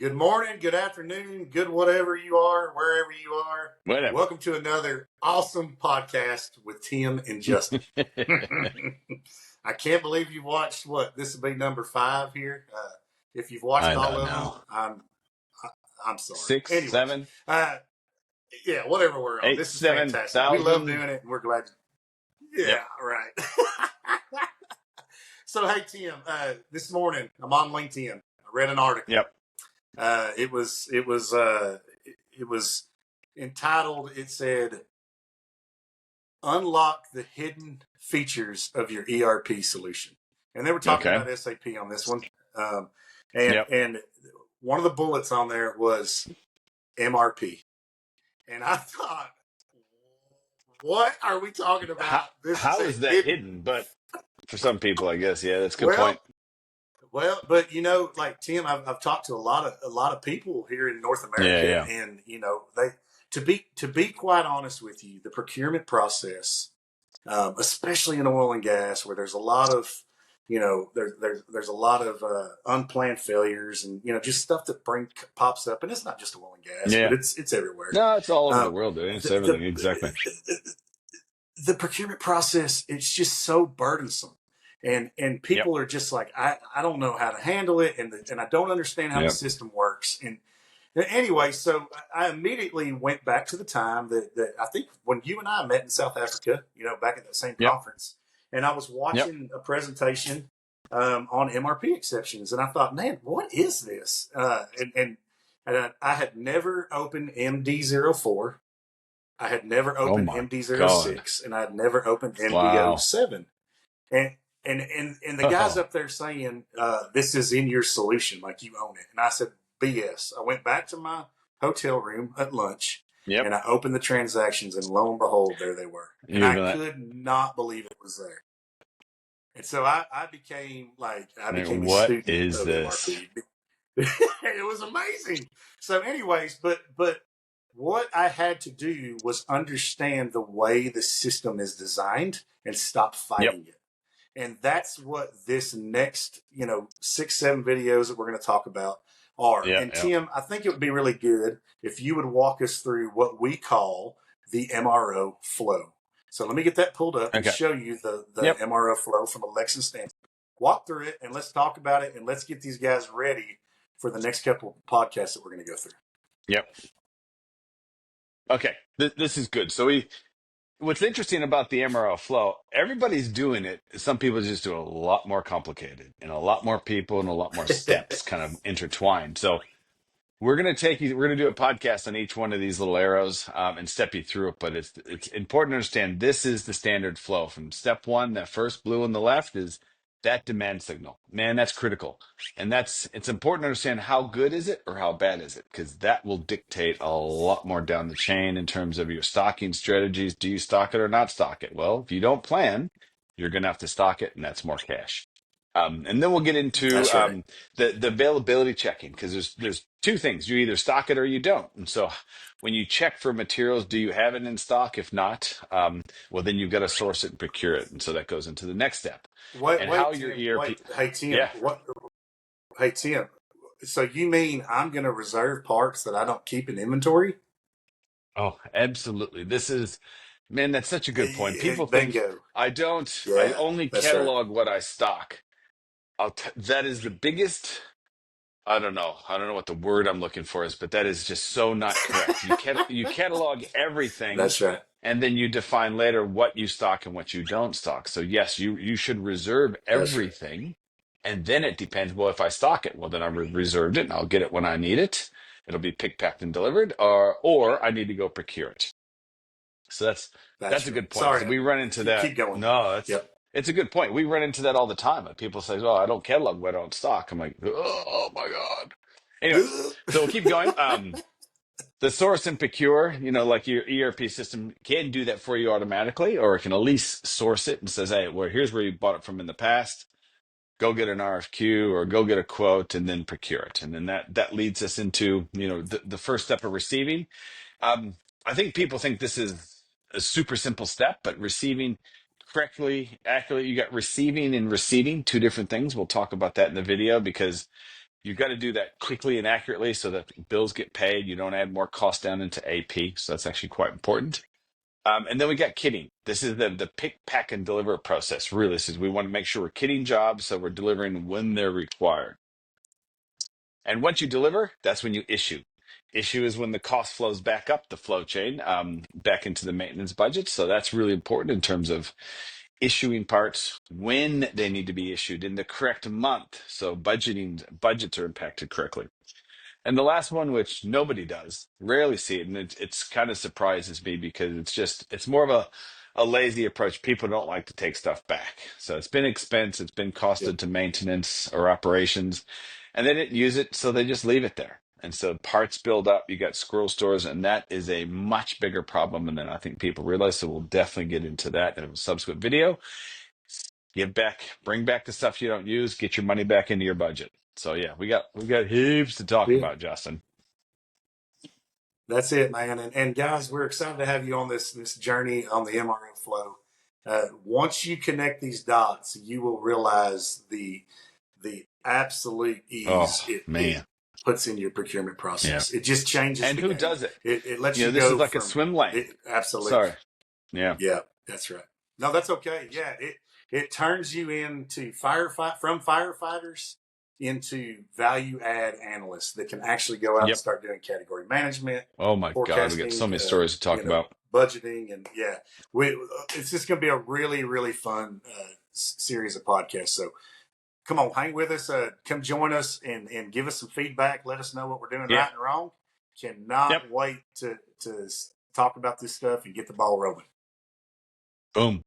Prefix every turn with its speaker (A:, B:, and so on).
A: Good morning, good afternoon, good whatever you are, wherever you are.
B: Whatever.
A: Welcome to another awesome podcast with Tim and Justin. I can't believe you watched this will be number 5 here. If you've watched
B: I
A: all
B: don't
A: of
B: know.
A: them, I'm sorry.
B: 6,
A: Anyways,
B: 7,
A: yeah, whatever we're on,
B: 8,
A: this is fantastic. We love
B: 7,000.
A: doing it, and we're glad.
B: Yep.
A: Yeah, right. So, hey Tim, this morning I'm on LinkedIn. I read an article.
B: Yep.
A: It was entitled. It said, "Unlock the hidden features of your ERP solution," and they were talking
B: Okay.
A: about SAP on this one. And
B: Yep.
A: and one of the bullets on there was MRP, and I thought, what are we talking about?
B: How is that hidden? But for some people, I guess, yeah, that's a good point.
A: Well, but like Tim, I've talked to a lot of people here in North America,
B: Yeah.
A: and they to be quite honest with you, the procurement process, especially in oil and gas, where there's a lot of there's a lot of unplanned failures, and just stuff that pops up, and it's not just oil and gas,
B: Yeah.
A: but it's everywhere.
B: No, it's all over the world, dude. It's everything. Exactly.
A: The procurement process, it's just so burdensome. And people are just like, I don't know how to handle it, and I don't understand how the system works. And anyway, so I immediately went back to the time that I think when you and I met in South Africa, back at that same conference, and I was watching a presentation on MRP exceptions, and I thought, man, what is this? And I had never opened MD04. I had never opened MD06, and I had never opened MD07. And the guy's up there saying, this is in your solution, like you own it. And I said, BS. I went back to my hotel room at lunch, and I opened the transactions, and lo and behold, there they were. And I could not believe it was there. And so I became a student of MRP. It was amazing. So anyways, but what I had to do was understand the way the system is designed and stop fighting it. And that's what this next, 6, 7 videos that we're going to talk about are. And Tim, I think it would be really good if you would walk us through what we call the MRO flow. So let me get that pulled up and show you the MRO flow from a Lexin standpoint. Walk through it, and let's talk about it, and let's get these guys ready for the next couple of podcasts that we're going to go through.
B: Yep. Okay. This is good. So what's interesting about the MRO flow, everybody's doing it. Some people just do it a lot more complicated, and a lot more people and a lot more steps kind of intertwined. So we're going to do a podcast on each one of these little arrows and step you through it. But it's important to understand this is the standard flow from step 1. That first blue on the left is that demand signal. Man, that's critical. And it's important to understand how good is it or how bad is it, because that will dictate a lot more down the chain in terms of your stocking strategies. Do you stock it or not stock it? Well, if you don't plan, you're going to have to stock it, and that's more cash. And then we'll get into the availability checking, because there's 2 things. You either stock it or you don't. And so when you check for materials, do you have it in stock? If not, well, then you've got to source it and procure it. And so that goes into the next step.
A: Hey, Tim. Hey, Tim. So you mean I'm going to reserve parts that I don't keep in inventory?
B: Oh, absolutely. Man, that's such a good point. People think I only catalog what I stock. That is the biggest. I don't know what the word I'm looking for is, but that is just so not correct. You catalog everything.
A: That's right.
B: And then you define later what you stock and what you don't stock. So yes, you should reserve everything. Right. And then it depends. Well, if I stock it, well, then I reserved it and I'll get it when I need it. It'll be picked, packed, and delivered, or I need to go procure it. So that's a good point.
A: Sorry,
B: so we run into that.
A: Keep going.
B: No, it's a good point. We run into that all the time. People say, "Oh, I don't catalog what I don't stock." I'm like, "Oh my god." Anyway, so we'll keep going. The source and procure, like your ERP system can do that for you automatically, or it can at least source it and says, "Hey, well, here's where you bought it from in the past. Go get an RFQ or go get a quote and then procure it." And then that leads us into the first step of receiving. I think people think this is a super simple step, but receiving correctly, accurately, you got receiving and receiving, 2 different things. We'll talk about that in the video, because You got to do that quickly and accurately so that bills get paid. You don't add more cost down into AP. So that's actually quite important. And then we got kitting. This is the pick, pack, and deliver process. Really, this is we want to make sure we're kitting jobs so we're delivering when they're required. And once you deliver, that's when you issue. Issue is when the cost flows back up the flow chain, back into the maintenance budget. So that's really important in terms of issuing parts when they need to be issued in the correct month. So budgets are impacted correctly. And the last one, which nobody does, rarely see it, and it's kind of surprises me because it's more of a lazy approach. People don't like to take stuff back. So it's been expense, it's been costed to maintenance or operations, and they didn't use it, so they just leave it there. And so parts build up, you got squirrel stores, and that is a much bigger problem than I think people realize. So we'll definitely get into that in a subsequent video. Bring back the stuff you don't use, get your money back into your budget. So yeah, we got heaps to talk
A: Yeah.
B: about, Justin.
A: That's it, man. And guys, we're excited to have you on this journey on the MRO Flow. Once you connect these dots, you will realize the absolute ease
B: Oh
A: it
B: man.
A: puts in your procurement
B: Yeah.
A: process. It just changes
B: And
A: the
B: who
A: game.
B: does it?
A: It lets you
B: This
A: go
B: is like
A: from
B: a swim lane.
A: absolutely.
B: Sorry. Yeah.
A: Yeah, that's right. No, that's okay. Yeah, it turns you into from firefighters into value add analysts that can actually go out and start doing category management.
B: Oh my God, we got so many stories to talk about.
A: Budgeting, and it's just going to be a really, really fun series of podcasts. So come on, hang with us. Come join us and give us some feedback. Let us know what we're doing right and wrong. Cannot wait to talk about this stuff and get the ball rolling.
B: Boom.